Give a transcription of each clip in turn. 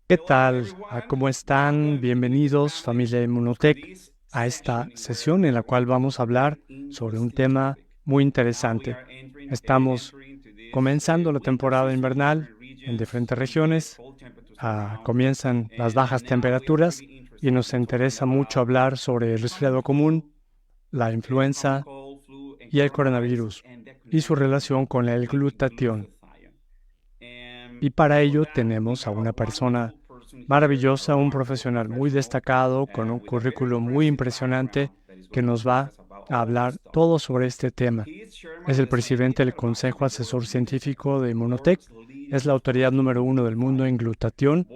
¿Qué tal? ¿Cómo están? Bienvenidos, familia Inmunotech, a esta sesión en la cual vamos a hablar sobre un tema muy interesante. Estamos comenzando la temporada invernal en diferentes regiones. Comienzan las bajas temperaturas y nos interesa mucho hablar sobre el resfriado común, la influenza y el coronavirus y su relación con el glutatión. Y para ello tenemos a una persona maravillosa, un profesional muy destacado, con un currículo muy impresionante, que nos va a hablar todo sobre este tema. Es el presidente del Consejo Asesor Científico de Inmunotech, es la autoridad número 1 del mundo en glutatión,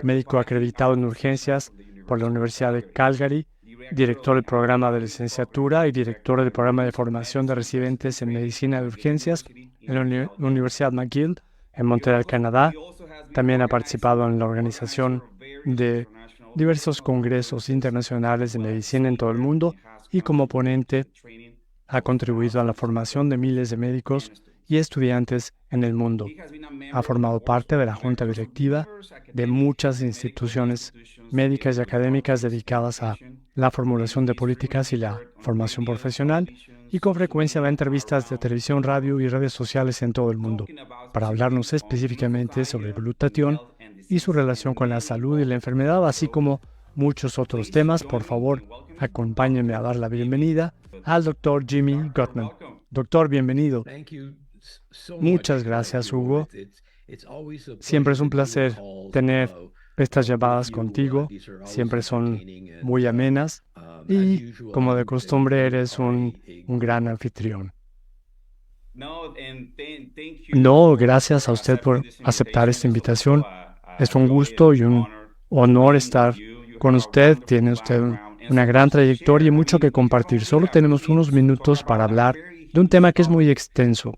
médico acreditado en urgencias por la Universidad de Calgary, director del programa de licenciatura y director del programa de formación de residentes en medicina de urgencias en la Universidad McGill en Montreal, Canadá. También ha participado en la organización de diversos congresos internacionales de medicina en todo el mundo y como ponente ha contribuido a la formación de miles de médicos y estudiantes en el mundo. Ha formado parte de la junta directiva de muchas instituciones médicas y académicas dedicadas a la formulación de políticas y la formación profesional, y con frecuencia va a entrevistas de televisión, radio y redes sociales en todo el mundo para hablarnos específicamente sobre el glutatión y su relación con la salud y la enfermedad, así como muchos otros temas. Por favor, acompáñenme a dar la bienvenida al doctor Jimmy Gottman. Doctor, bienvenido. Muchas gracias, Hugo. Siempre es un placer tener estas llamadas contigo. Siempre son muy amenas y, como de costumbre, eres un gran anfitrión. No, gracias a usted por aceptar esta invitación. Es un gusto y un honor estar con usted. Tiene usted una gran trayectoria y mucho que compartir. Solo tenemos unos minutos para hablar de un tema que es muy extenso.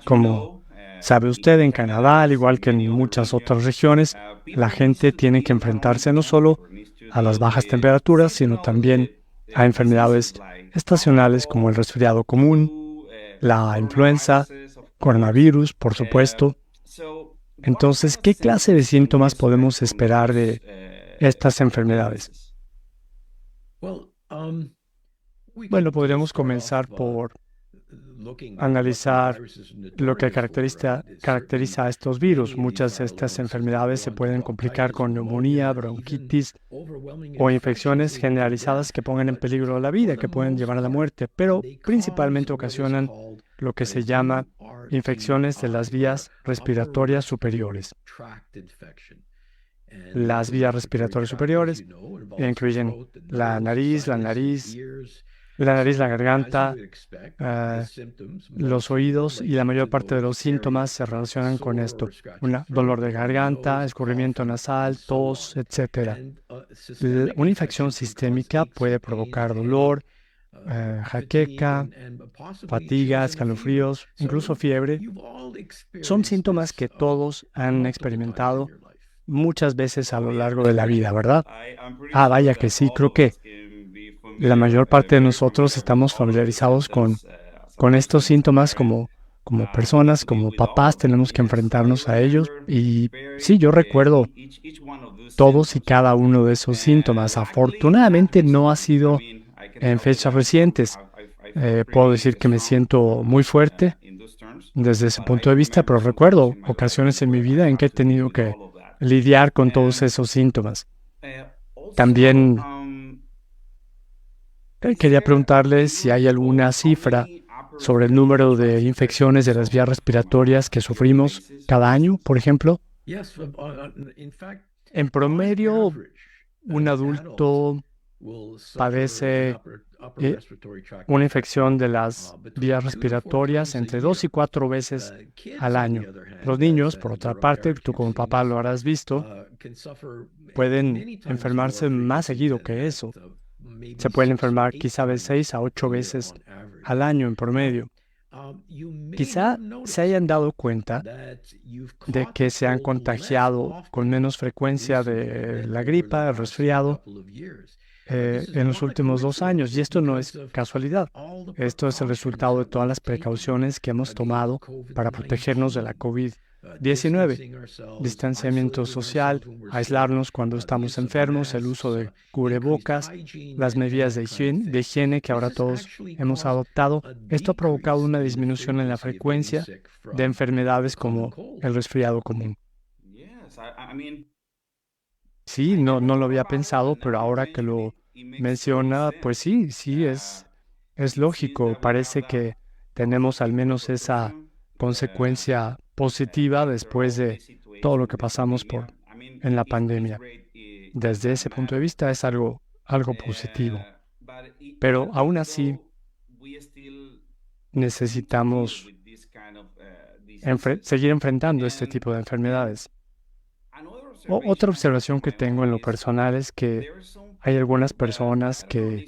Como sabe usted, en Canadá, al igual que en muchas otras regiones, la gente tiene que enfrentarse no solo a las bajas temperaturas, sino también a enfermedades estacionales como el resfriado común, la influenza, coronavirus, por supuesto. Entonces, ¿qué clase de síntomas podemos esperar de estas enfermedades? Bueno, podríamos comenzar por analizar lo que caracteriza a estos virus. Muchas de estas enfermedades se pueden complicar con neumonía, bronquitis o infecciones generalizadas que pongan en peligro la vida, que pueden llevar a la muerte, pero principalmente ocasionan lo que se llama infecciones de las vías respiratorias superiores. Las vías respiratorias superiores incluyen la garganta, los oídos, y la mayor parte de los síntomas se relacionan con esto. Dolor de garganta, escurrimiento nasal, tos, etc. Una infección sistémica puede provocar dolor, jaqueca, fatiga, escalofríos, incluso fiebre. Son síntomas que todos han experimentado muchas veces a lo largo de la vida, ¿verdad? Vaya que sí, creo que la mayor parte de nosotros estamos familiarizados con estos síntomas como personas, como papás, tenemos que enfrentarnos a ellos. Y sí, yo recuerdo todos y cada uno de esos síntomas. Afortunadamente no ha sido en fechas recientes. Puedo decir que me siento muy fuerte desde ese punto de vista, pero recuerdo ocasiones en mi vida en que he tenido que lidiar con todos esos síntomas. También quería preguntarle si hay alguna cifra sobre el número de infecciones de las vías respiratorias que sufrimos cada año, por ejemplo. En promedio, un adulto padece una infección de las vías respiratorias entre 2 y 4 veces al año. Los niños, por otra parte, tú como papá lo habrás visto, pueden enfermarse más seguido que eso. Se pueden enfermar quizá de 6 a 8 veces al año en promedio. Quizá se hayan dado cuenta de que se han contagiado con menos frecuencia de la gripa, el resfriado, en los últimos 2 años. Y esto no es casualidad. Esto es el resultado de todas las precauciones que hemos tomado para protegernos de la COVID-19. COVID-19. Distanciamiento social, aislarnos cuando estamos enfermos, el uso de cubrebocas, las medidas de higiene que ahora todos hemos adoptado. Esto ha provocado una disminución en la frecuencia de enfermedades como el resfriado común. Sí, no lo había pensado, pero ahora que lo menciona, pues sí, es lógico. Parece que tenemos al menos esa consecuencia positiva después de todo lo que pasamos en la pandemia. Desde ese punto de vista es algo positivo. Pero aún así necesitamos seguir enfrentando este tipo de enfermedades. Otra observación que tengo en lo personal es que hay algunas personas que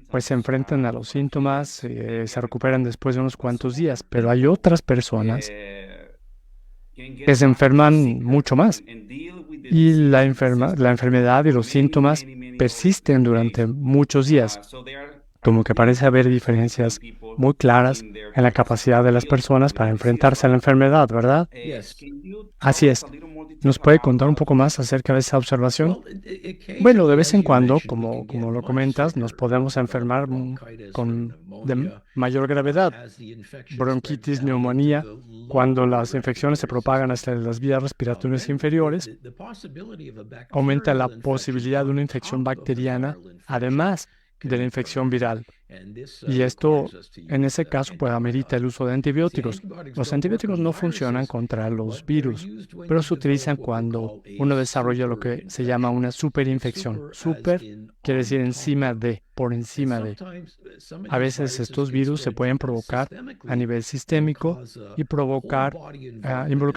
pues se enfrentan a los síntomas, se recuperan después de unos cuantos días, pero hay otras personas que se enferman mucho más y la enfermedad y los síntomas persisten durante muchos días, como que parece haber diferencias muy claras en la capacidad de las personas para enfrentarse a la enfermedad, ¿verdad? Así es. ¿Nos puede contar un poco más acerca de esa observación? Bueno, de vez en cuando, como lo comentas, nos podemos enfermar de mayor gravedad. Bronquitis, neumonía, cuando las infecciones se propagan hasta las vías respiratorias inferiores, aumenta la posibilidad de una infección bacteriana, además de la infección viral. Y esto, en ese caso, pues amerita el uso de antibióticos. Los antibióticos no funcionan contra los virus, pero se utilizan cuando uno desarrolla lo que se llama una superinfección. Super quiere decir encima de, por encima de. A veces estos virus se pueden provocar a nivel sistémico y involucrar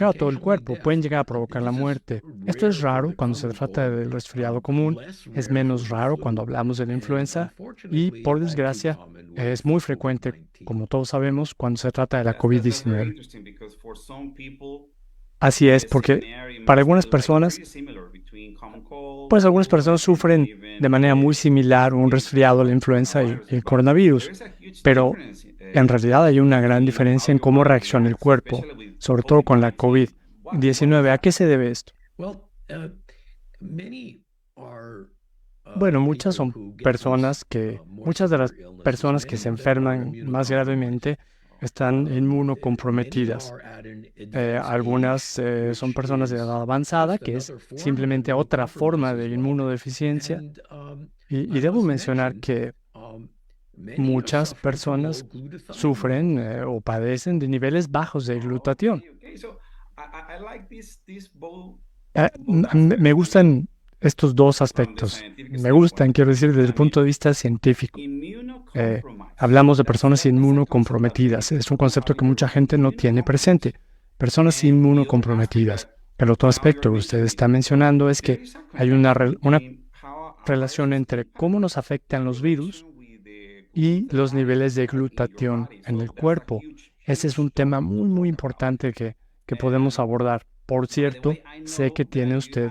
a todo el cuerpo. Pueden llegar a provocar la muerte. Esto es raro cuando se trata del resfriado común, es menos raro cuando hablamos de la influenza y, por desgracia, es muy frecuente, como todos sabemos, cuando se trata de la COVID-19. Así es, porque para algunas personas, pues algunas personas sufren de manera muy similar un resfriado, la influenza y el coronavirus, pero en realidad hay una gran diferencia en cómo reacciona el cuerpo, sobre todo con la COVID-19. ¿A qué se debe esto? Bueno, muchas de las personas que se enferman más gravemente están inmunocomprometidas. Algunas son personas de edad avanzada, que es simplemente otra forma de inmunodeficiencia. Y debo mencionar que muchas personas sufren o padecen de niveles bajos de glutatión. Me gustan estos dos aspectos. Me gustan, quiero decir, desde el punto de vista científico. Hablamos de personas inmunocomprometidas. Es un concepto que mucha gente no tiene presente. Personas inmunocomprometidas. El otro aspecto que usted está mencionando es que hay una relación entre cómo nos afectan los virus y los niveles de glutatión en el cuerpo. Ese es un tema muy importante que podemos abordar. Por cierto, sé que tiene usted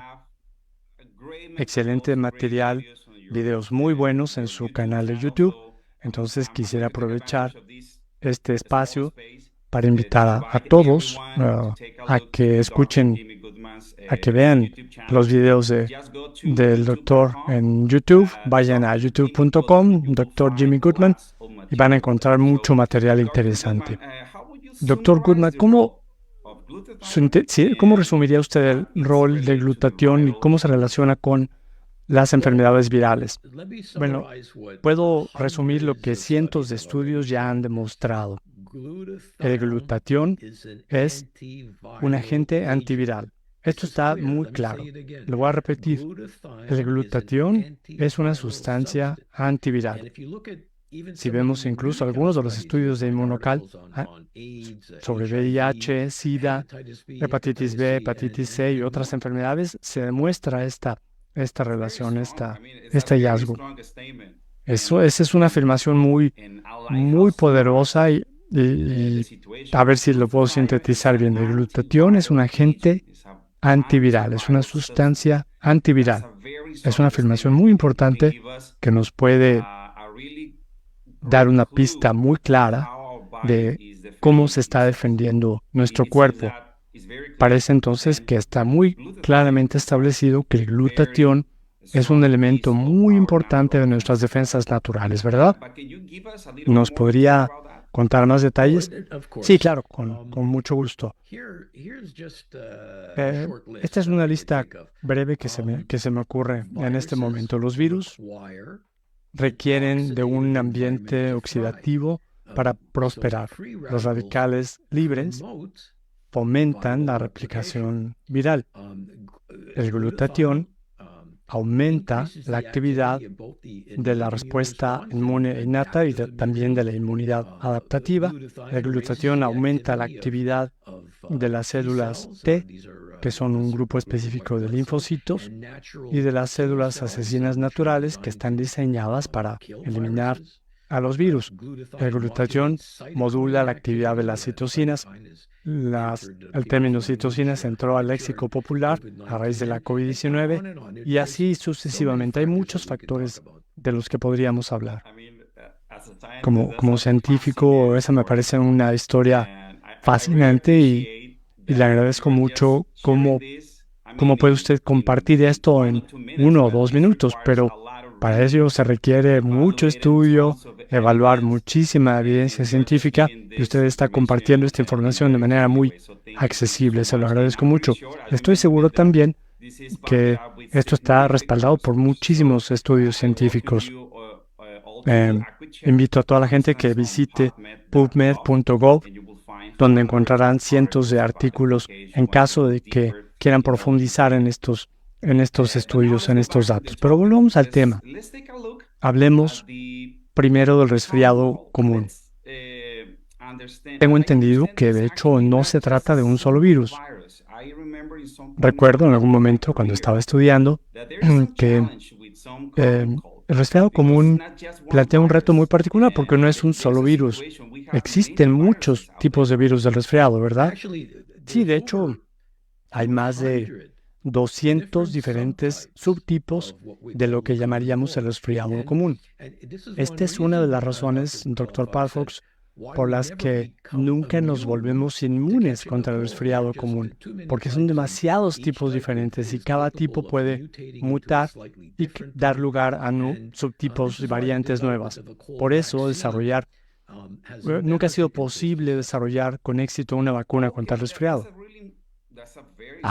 excelente material, videos muy buenos en su canal de YouTube. Entonces quisiera aprovechar este espacio para invitar a todos a que escuchen, a que vean los videos del doctor en YouTube. Vayan a youtube.com, Dr. Jimmy Goodman, y van a encontrar mucho material interesante. Doctor Goodman, ¿cómo resumiría usted el rol del glutatión y cómo se relaciona con las enfermedades virales? Bueno, puedo resumir lo que cientos de estudios ya han demostrado. El glutatión es un agente antiviral. Esto está muy claro. Lo voy a repetir. El glutatión es una sustancia antiviral. Si vemos incluso algunos de los estudios de Inmunocal sobre VIH, SIDA, hepatitis B, hepatitis C y otras enfermedades, se demuestra esta relación, este hallazgo. Esa es una afirmación muy poderosa y a ver si lo puedo sintetizar bien. El glutatión es un agente antiviral, es una sustancia antiviral. Es una afirmación muy importante que nos puede dar una pista muy clara de cómo se está defendiendo nuestro cuerpo. Parece entonces que está muy claramente establecido que el glutatión es un elemento muy importante de nuestras defensas naturales, ¿verdad? ¿Nos podría contar más detalles? Sí, claro, con mucho gusto. Esta es una lista breve que se me ocurre en este momento. Los virus requieren de un ambiente oxidativo para prosperar. Los radicales libres fomentan la replicación viral. El glutatión aumenta la actividad de la respuesta inmune innata y también de la inmunidad adaptativa. El glutatión aumenta la actividad de las células T, que son un grupo específico de linfocitos, y de las células asesinas naturales que están diseñadas para eliminar a los virus. El glutatión modula la actividad de las citocinas. El término citocinas entró al léxico popular a raíz de la COVID-19 y así sucesivamente. Hay muchos factores de los que podríamos hablar. Como científico, esa me parece una historia fascinante y le agradezco mucho cómo puede usted compartir esto en 1 o 2 minutos, pero para ello se requiere mucho estudio, evaluar muchísima evidencia científica y usted está compartiendo esta información de manera muy accesible. Se lo agradezco mucho. Estoy seguro también que esto está respaldado por muchísimos estudios científicos. Invito a toda la gente que visite pubmed.gov, donde encontrarán cientos de artículos en caso de que quieran profundizar en estos estudios, en estos datos. Pero volvamos al tema. Hablemos primero del resfriado común. Tengo entendido que de hecho no se trata de un solo virus. Recuerdo en algún momento cuando estaba estudiando que el resfriado común plantea un reto muy particular porque no es un solo virus. Existen muchos tipos de virus del resfriado, ¿verdad? Sí, de hecho, hay más de 200 diferentes subtipos de lo que llamaríamos el resfriado común. Esta es una de las razones, Dr. Palafox, por las que nunca nos volvemos inmunes contra el resfriado común, porque son demasiados tipos diferentes y cada tipo puede mutar y dar lugar a subtipos y variantes nuevas. Por eso nunca ha sido posible desarrollar con éxito una vacuna contra el resfriado.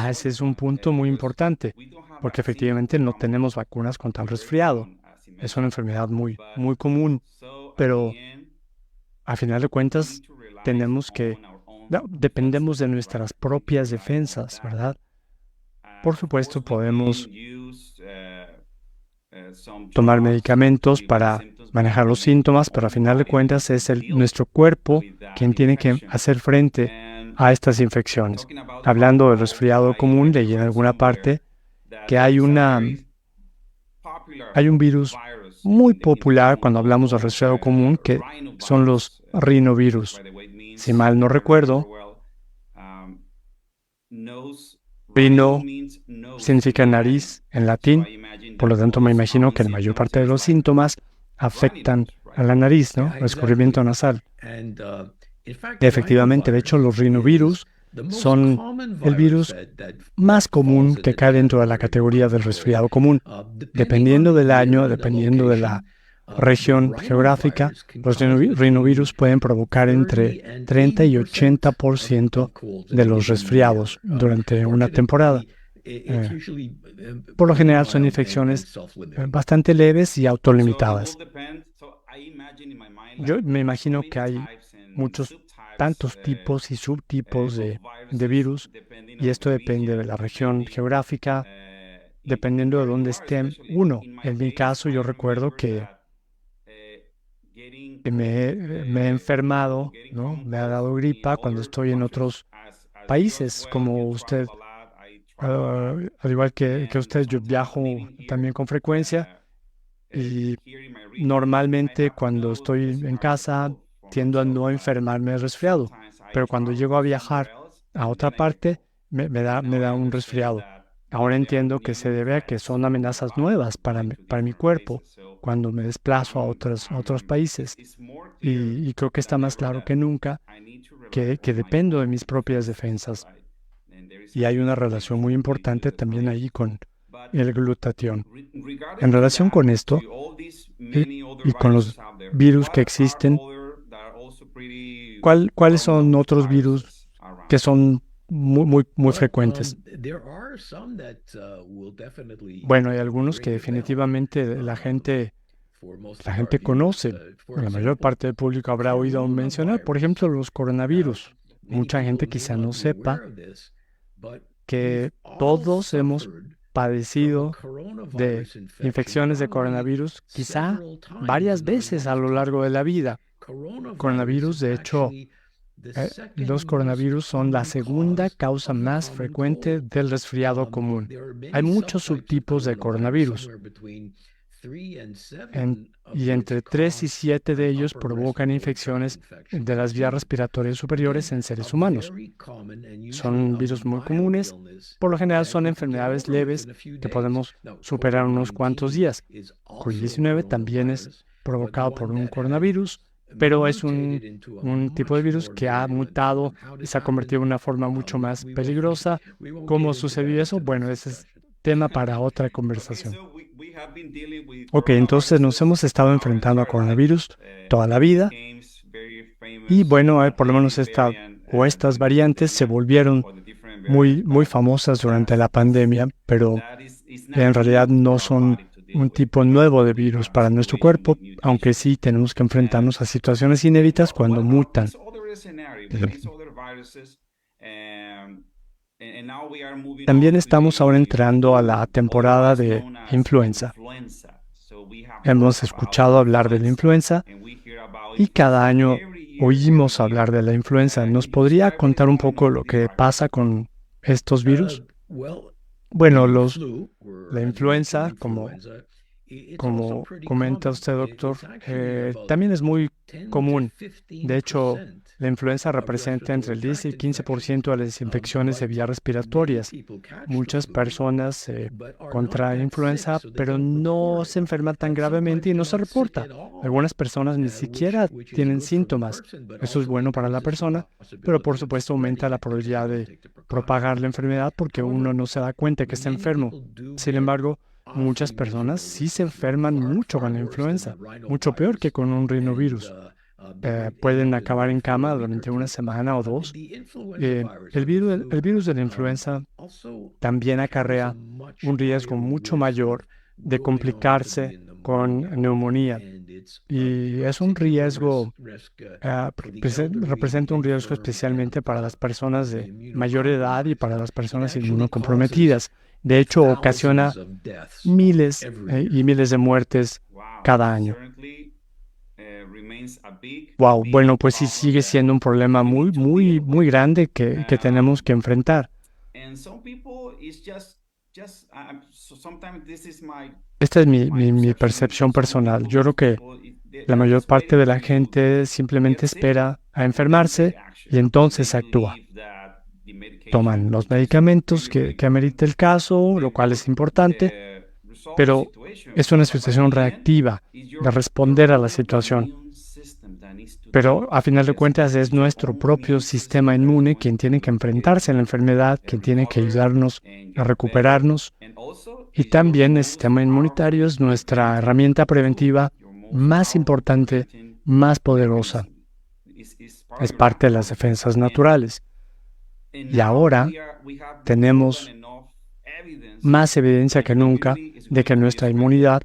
Ese es un punto muy importante, porque efectivamente no tenemos vacunas contra el resfriado. Es una enfermedad muy, muy común, pero a final de cuentas dependemos de nuestras propias defensas, ¿verdad? Por supuesto, podemos tomar medicamentos para manejar los síntomas, pero a final de cuentas es nuestro cuerpo quien tiene que hacer frente a estas infecciones. Hablando del resfriado común, leí en alguna parte que hay un virus muy popular cuando hablamos del resfriado común, que son los rinovirus. Si mal no recuerdo, rino significa nariz en latín, por lo tanto me imagino que la mayor parte de los síntomas afectan a la nariz, ¿no? El escurrimiento nasal. Efectivamente, de hecho, los rinovirus son el virus más común que cae dentro de la categoría del resfriado común. Dependiendo del año, dependiendo de la región geográfica, los rinovirus pueden provocar entre 30 y 80% de los resfriados durante una temporada. Por lo general son infecciones bastante leves y autolimitadas. Yo me imagino que hay tantos tipos y subtipos de virus, y esto depende de la región geográfica, dependiendo de dónde esté uno. En mi caso, yo recuerdo que me he enfermado, ¿no? Me ha dado gripa cuando estoy en otros países, como usted. Al igual que usted, yo viajo también con frecuencia y normalmente cuando estoy en casa tiendo a no enfermarme de resfriado, pero cuando llego a viajar a otra parte me da un resfriado. Ahora entiendo que se debe a que son amenazas nuevas para mi cuerpo cuando me desplazo a otros países. Y creo que está más claro que nunca que dependo de mis propias defensas. Y hay una relación muy importante también ahí con el glutatión. En relación con esto y con los virus que existen, ¿cuáles son otros virus que son muy frecuentes? Bueno, hay algunos que definitivamente la gente conoce. La mayor parte del público habrá oído mencionar, por ejemplo, los coronavirus. Mucha gente quizá no sepa que todos hemos padecido de infecciones de coronavirus, quizá varias veces a lo largo de la vida. Coronavirus, de hecho, los coronavirus son la segunda causa más frecuente del resfriado común. Hay muchos subtipos de coronavirus y entre 3 y 7 de ellos provocan infecciones de las vías respiratorias superiores en seres humanos. Son virus muy comunes, por lo general son enfermedades leves que podemos superar en unos cuantos días. COVID-19 también es provocado por un coronavirus, pero es un tipo de virus que ha mutado y se ha convertido en una forma mucho más peligrosa. ¿Cómo sucedió eso? Bueno, ese es tema para otra conversación. Ok, entonces nos hemos estado enfrentando a coronavirus toda la vida y bueno, por lo menos estas variantes se volvieron muy famosas durante la pandemia, pero en realidad no son un tipo nuevo de virus para nuestro cuerpo, aunque sí tenemos que enfrentarnos a situaciones inéditas cuando mutan. También estamos ahora entrando a la temporada de influenza. Hemos escuchado hablar de la influenza y cada año oímos hablar de la influenza. ¿Nos podría contar un poco lo que pasa con estos virus? Bueno, la influenza, como comenta usted, doctor, también es muy común. De hecho, la influenza representa entre el 10 y el 15% de las infecciones de vías respiratorias. Muchas personas contraen influenza, pero no se enferman tan gravemente y no se reporta. Algunas personas ni siquiera tienen síntomas. Eso es bueno para la persona, pero por supuesto aumenta la probabilidad de propagar la enfermedad porque uno no se da cuenta que está enfermo. Sin embargo, muchas personas sí se enferman mucho con la influenza, mucho peor que con un rinovirus. Pueden acabar en cama durante una semana o dos. El virus de la influenza también acarrea un riesgo mucho mayor de complicarse con neumonía. Y es un riesgo, representa un riesgo especialmente para las personas de mayor edad y para las personas inmunocomprometidas. De hecho, ocasiona miles y miles de muertes cada año. Wow, bueno, pues sí sigue siendo un problema muy grande que tenemos que enfrentar. Esta es mi percepción personal. Yo creo que la mayor parte de la gente simplemente espera a enfermarse y entonces actúa. Toman los medicamentos que amerite el caso, lo cual es importante, pero es una situación reactiva de responder a la situación. Pero a final de cuentas es nuestro propio sistema inmune quien tiene que enfrentarse a la enfermedad, quien tiene que ayudarnos a recuperarnos. Y también el sistema inmunitario es nuestra herramienta preventiva más importante, más poderosa. Es parte de las defensas naturales. Y ahora tenemos más evidencia que nunca de que nuestra inmunidad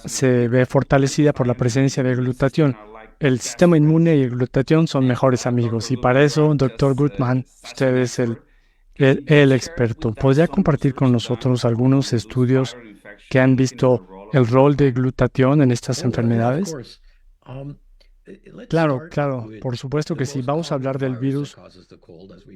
se ve fortalecida por la presencia de glutatión. El sistema inmune y el glutatión son mejores amigos y para eso, doctor Gutman, usted es el experto. ¿Podría compartir con nosotros algunos estudios que han visto el rol de glutatión en estas enfermedades? Claro, por supuesto que sí. Vamos a hablar del virus,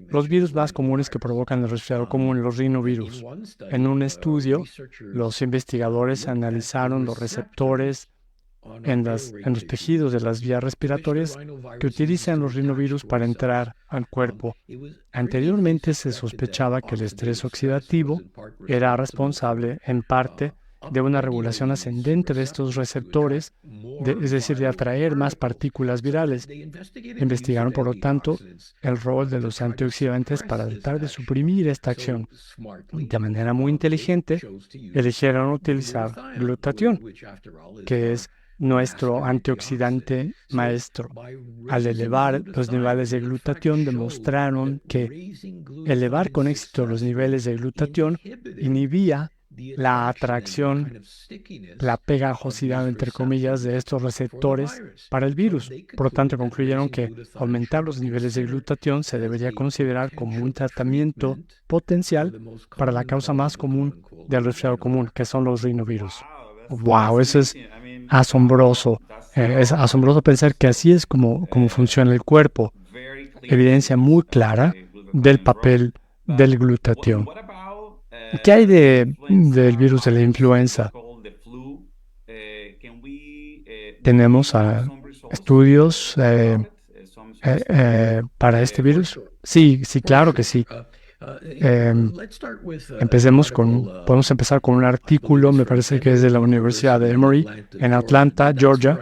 los virus más comunes que provocan el resfriado común, los rinovirus. En un estudio, los investigadores analizaron los receptores en los tejidos de las vías respiratorias que utilizan los rinovirus para entrar al cuerpo. Anteriormente se sospechaba que el estrés oxidativo era responsable en parte de una regulación ascendente de estos receptores, es decir, de atraer más partículas virales. Investigaron, por lo tanto, el rol de los antioxidantes para tratar de suprimir esta acción. De manera muy inteligente, eligieron utilizar glutatión, que es nuestro antioxidante maestro. Al elevar los niveles de glutatión, demostraron que elevar con éxito los niveles de glutatión inhibía la atracción, la pegajosidad, entre comillas, de estos receptores para el virus. Por lo tanto, concluyeron que aumentar los niveles de glutatión se debería considerar como un tratamiento potencial para la causa más común del resfriado común, que son los rinovirus. ¡Wow! Eso es asombroso. Es asombroso pensar que así es como funciona el cuerpo. Evidencia muy clara del papel del glutatión. ¿Qué hay del virus de la influenza? ¿Tenemos estudios para este virus? Sí, claro que sí. Podemos empezar con un artículo, me parece que es de la Universidad de Emory, en Atlanta, Georgia.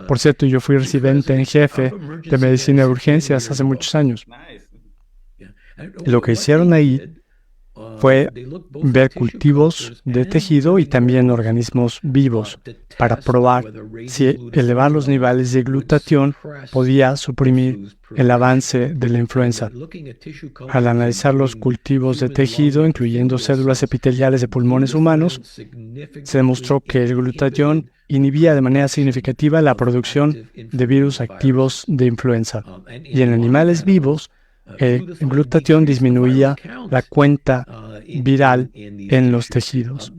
Por cierto, yo fui residente en jefe de medicina de urgencias hace muchos años. Lo que hicieron ahí fue ver cultivos de tejido y también organismos vivos para probar si elevar los niveles de glutatión podía suprimir el avance de la influenza. Al analizar los cultivos de tejido, incluyendo células epiteliales de pulmones humanos, se demostró que el glutatión inhibía de manera significativa la producción de virus activos de influenza. Y en animales vivos, el glutatión disminuía la cuenta viral en los tejidos.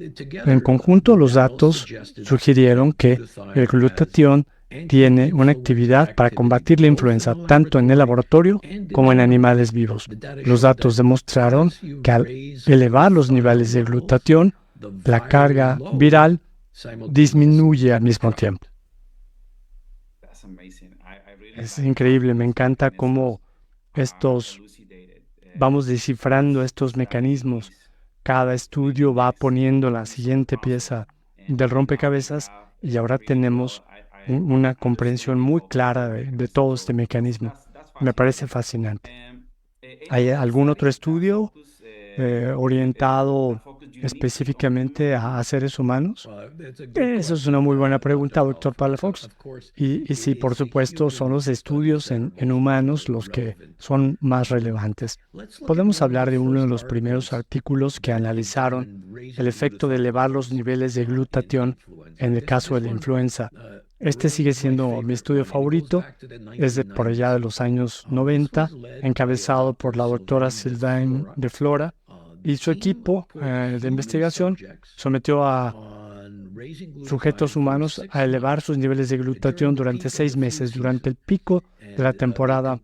En conjunto, los datos sugirieron que el glutatión tiene una actividad para combatir la influenza tanto en el laboratorio como en animales vivos. Los datos demostraron que al elevar los niveles de glutatión, la carga viral disminuye al mismo tiempo. Es increíble, me encanta cómo vamos descifrando estos mecanismos. Cada estudio va poniendo la siguiente pieza del rompecabezas y ahora tenemos una comprensión muy clara de todo este mecanismo. Me parece fascinante. ¿Hay algún otro estudio orientado específicamente a seres humanos? Eso es una muy buena pregunta, doctor Palafox. Y sí, por supuesto, son los estudios en humanos los que son más relevantes. Podemos hablar de uno de los primeros artículos que analizaron el efecto de elevar los niveles de glutatión en el caso de la influenza. Este sigue siendo mi estudio favorito, es de por allá de los años 90, encabezado por la doctora Sylvain de Flora, y su equipo de investigación sometió a sujetos humanos a elevar sus niveles de glutatión durante 6 meses, durante el pico de la temporada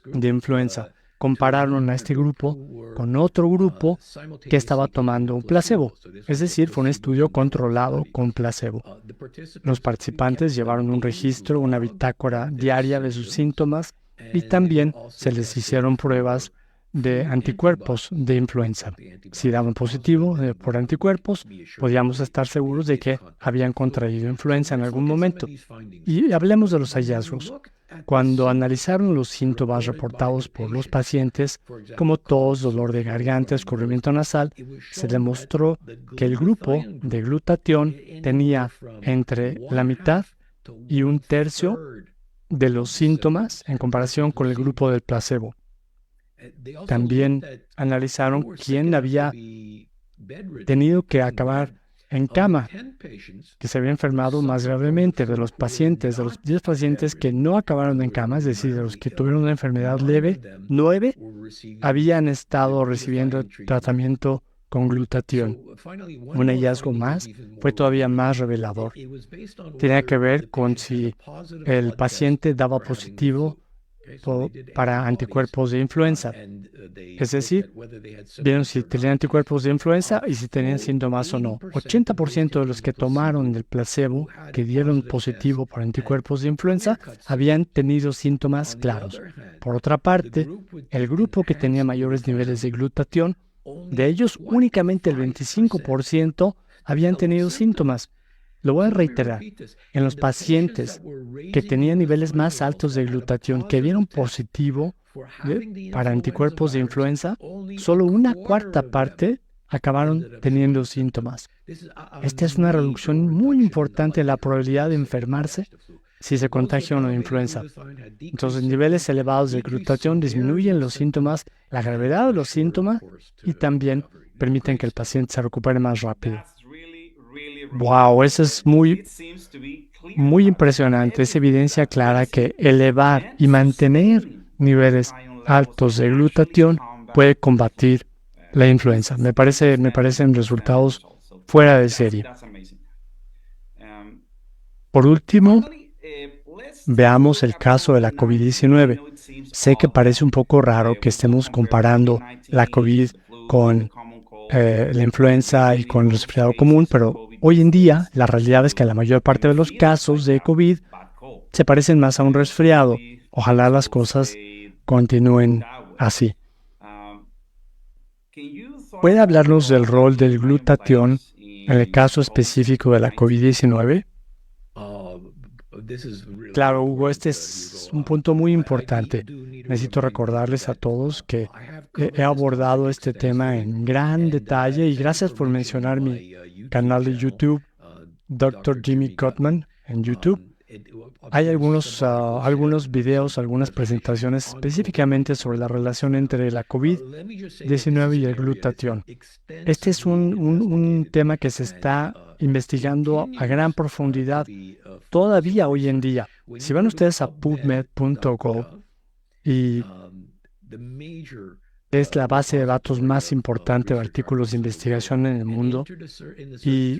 de influenza. Compararon a este grupo con otro grupo que estaba tomando un placebo, es decir, fue un estudio controlado con placebo. Los participantes llevaron un registro, una bitácora diaria de sus síntomas y también se les hicieron pruebas de anticuerpos de influenza. Si daban positivo por anticuerpos, podíamos estar seguros de que habían contraído influenza en algún momento. Y hablemos de los hallazgos. Cuando analizaron los síntomas reportados por los pacientes, como tos, dolor de garganta, escurrimiento nasal, se demostró que el grupo de glutatión tenía entre la mitad y un tercio de los síntomas en comparación con el grupo del placebo. También analizaron quién había tenido que acabar en cama, que se había enfermado más gravemente. De los 10 pacientes que no acabaron en cama, es decir, de los que tuvieron una enfermedad leve, 9 habían estado recibiendo tratamiento con glutatión. Un hallazgo más fue todavía más revelador. Tenía que ver con si el paciente daba positivo para anticuerpos de influenza. Es decir, vieron si tenían anticuerpos de influenza y si tenían síntomas o no. 80% de los que tomaron el placebo, que dieron positivo por anticuerpos de influenza, habían tenido síntomas claros. Por otra parte, el grupo que tenía mayores niveles de glutatión De ellos, únicamente el 25% habían tenido síntomas. Lo voy a reiterar. En los pacientes que tenían niveles más altos de glutatión, que dieron positivo para anticuerpos de influenza, solo una cuarta parte acabaron teniendo síntomas. Esta es una reducción muy importante en la probabilidad de enfermarse si se contagia uno de influenza. Entonces, niveles elevados de glutatión disminuyen los síntomas, la gravedad de los síntomas y también permiten que el paciente se recupere más rápido. Wow, eso es muy impresionante. Es evidencia clara que elevar y mantener niveles altos de glutatión puede combatir la influenza. Me parecen resultados fuera de serie. Por último, veamos el caso de la COVID-19. Sé que parece un poco raro que estemos comparando la COVID con la influenza y con el resfriado común, pero hoy en día la realidad es que la mayor parte de los casos de COVID se parecen más a un resfriado. Ojalá las cosas continúen así. ¿Puede hablarnos del rol del glutatión en el caso específico de la COVID-19? Claro, Hugo, este es un punto muy importante. Necesito recordarles a todos que he abordado este tema en gran detalle y gracias por mencionar mi canal de YouTube, Dr. Jimmy Gottman, en YouTube. Hay algunos videos, algunas presentaciones específicamente sobre la relación entre la COVID-19 y el glutatión. Este es un tema que se está investigando a gran profundidad todavía hoy en día. Si van ustedes a pubmed.gov y es la base de datos más importante de artículos de investigación en el mundo y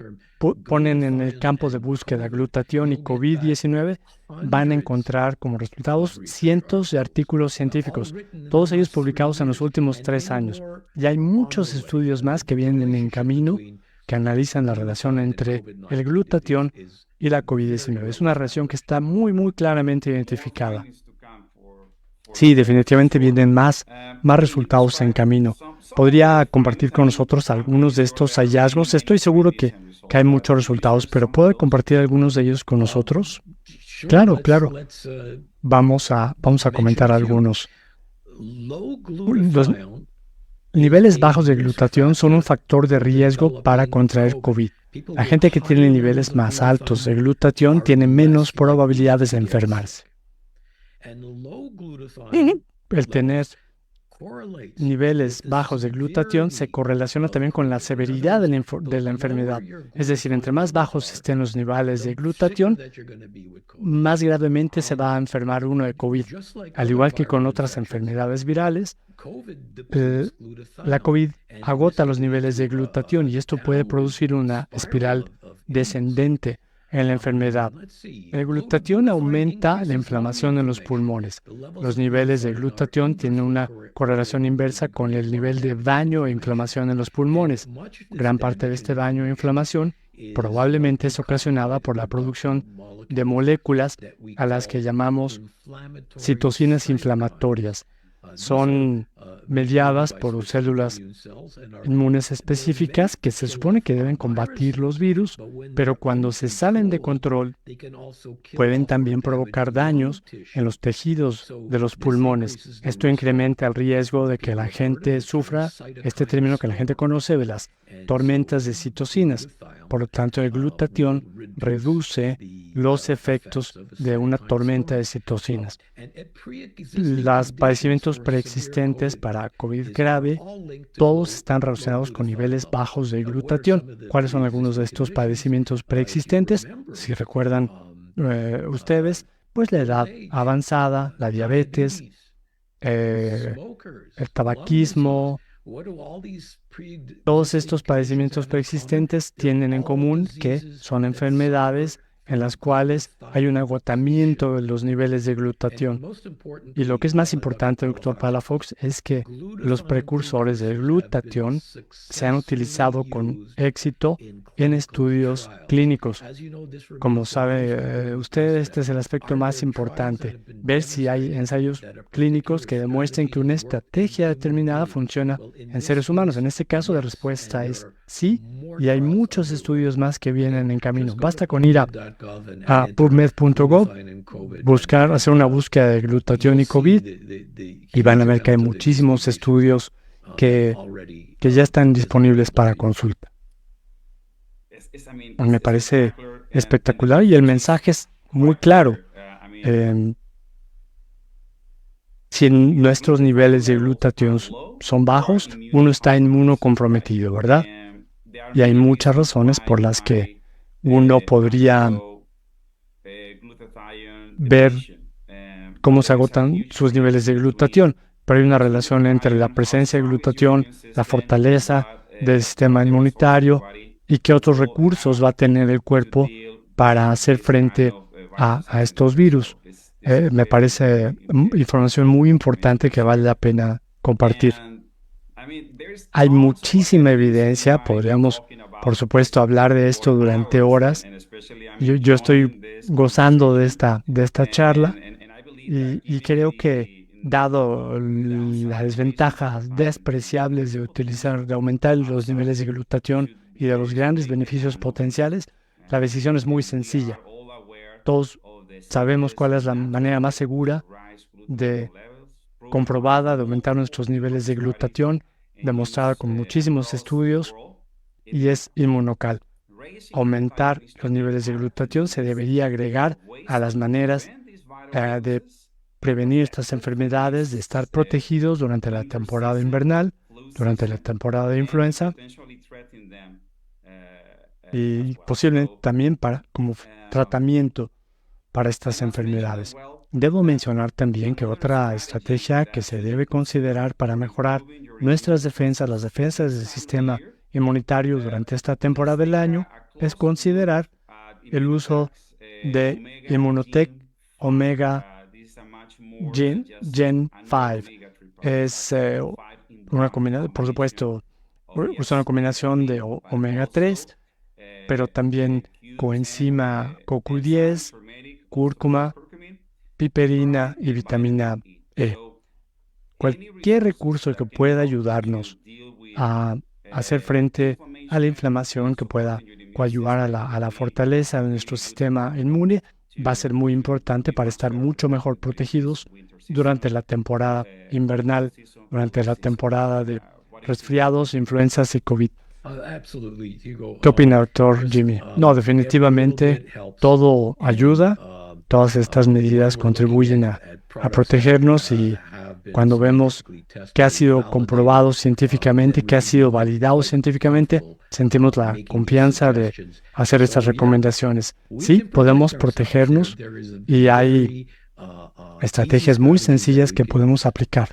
ponen en el campo de búsqueda glutatión y COVID-19, van a encontrar como resultados cientos de artículos científicos, todos ellos publicados en los últimos 3 años. Y hay muchos estudios más que vienen en camino que analizan la relación entre el glutatión y la COVID-19. Es una relación que está muy claramente identificada. Sí, definitivamente vienen más resultados en camino. ¿Podría compartir con nosotros algunos de estos hallazgos? Estoy seguro que hay muchos resultados, pero ¿puede compartir algunos de ellos con nosotros? Claro. Vamos a comentar algunos. Los niveles bajos de glutatión son un factor de riesgo para contraer COVID. La gente que tiene niveles más altos de glutatión tiene menos probabilidades de enfermarse. El tener niveles bajos de glutatión se correlaciona también con la severidad de la enfermedad. Es decir, entre más bajos estén los niveles de glutatión, más gravemente se va a enfermar uno de COVID. Al igual que con otras enfermedades virales, la COVID agota los niveles de glutatión y esto puede producir una espiral descendente en la enfermedad. El glutatión aumenta la inflamación en los pulmones. Los niveles de glutatión tienen una correlación inversa con el nivel de daño e inflamación en los pulmones. Gran parte de este daño e inflamación probablemente es ocasionada por la producción de moléculas a las que llamamos citocinas inflamatorias. Son mediadas por células inmunes específicas que se supone que deben combatir los virus, pero cuando se salen de control pueden también provocar daños en los tejidos de los pulmones. Esto incrementa el riesgo de que la gente sufra este término que la gente conoce de las tormentas de citocinas. Por lo tanto, el glutatión reduce los efectos de una tormenta de citocinas. Los padecimientos preexistentes para COVID grave, todos están relacionados con niveles bajos de glutatión. ¿Cuáles son algunos de estos padecimientos preexistentes? Si recuerdan ustedes, pues la edad avanzada, la diabetes, el tabaquismo. Todos estos padecimientos preexistentes tienen en común que son enfermedades en las cuales hay un agotamiento de los niveles de glutatión. Y lo que es más importante, doctor Palafox, es que los precursores de glutatión se han utilizado con éxito en estudios clínicos. Como sabe usted, este es el aspecto más importante, ver si hay ensayos clínicos que demuestren que una estrategia determinada funciona en seres humanos. En este caso, la respuesta es sí, y hay muchos estudios más que vienen en camino. Basta con ir a PubMed.gov, hacer una búsqueda de glutatión y COVID, y van a ver que hay muchísimos estudios que ya están disponibles para consulta. Me parece espectacular y el mensaje es muy claro. Si nuestros niveles de glutatión son bajos, uno está inmunocomprometido, ¿verdad? Y hay muchas razones por las que uno podría ver cómo se agotan sus niveles de glutatión, pero hay una relación entre la presencia de glutatión, la fortaleza del sistema inmunitario y qué otros recursos va a tener el cuerpo para hacer frente a estos virus. Me parece información muy importante que vale la pena compartir. Hay muchísima evidencia, podríamos, por supuesto, hablar de esto durante horas. Yo estoy gozando de esta charla y creo que, dado las desventajas despreciables de aumentar los niveles de glutatión y de los grandes beneficios potenciales, la decisión es muy sencilla. Todos sabemos cuál es la manera más segura comprobada de aumentar nuestros niveles de glutatión, demostrada con muchísimos estudios, y es inmunocal. Aumentar los niveles de glutatión se debería agregar a las maneras de prevenir estas enfermedades, de estar protegidos durante la temporada invernal, durante la temporada de influenza, y posiblemente también como tratamiento para estas enfermedades. Debo mencionar también que otra estrategia que se debe considerar para mejorar nuestras defensas, las defensas del sistema inmunitario durante esta temporada del año, es considerar el uso de Immunotec Omega Gen 5. Es una combinación, por supuesto, es una combinación de omega 3, pero también coenzima CoQ10, cúrcuma, piperina y vitamina E. Cualquier recurso que pueda ayudarnos a hacer frente a la inflamación, que pueda coadyuvar a la fortaleza de nuestro sistema inmune, va a ser muy importante para estar mucho mejor protegidos durante la temporada invernal, durante la temporada de resfriados, influencias y COVID. ¿Qué opina, doctor Jimmy? No, definitivamente todo ayuda. Todas estas medidas contribuyen a protegernos, y cuando vemos que ha sido comprobado científicamente, que ha sido validado científicamente, sentimos la confianza de hacer estas recomendaciones. Sí, podemos protegernos y hay estrategias muy sencillas que podemos aplicar.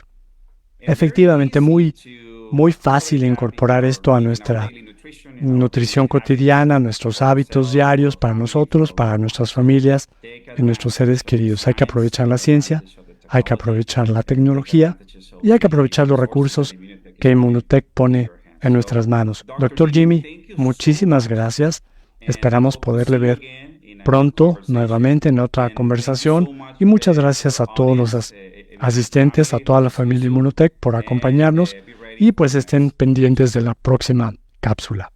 Efectivamente, muy fácil incorporar esto a nuestra nutrición cotidiana, nuestros hábitos diarios, para nosotros, para nuestras familias y nuestros seres queridos. Hay que aprovechar la ciencia, hay que aprovechar la tecnología y hay que aprovechar los recursos que Immunotec pone en nuestras manos. Doctor Jimmy, muchísimas gracias. Esperamos poderle ver pronto nuevamente en otra conversación, y muchas gracias a todos los asistentes, a toda la familia Immunotec por acompañarnos, y pues estén pendientes de la próxima cápsula.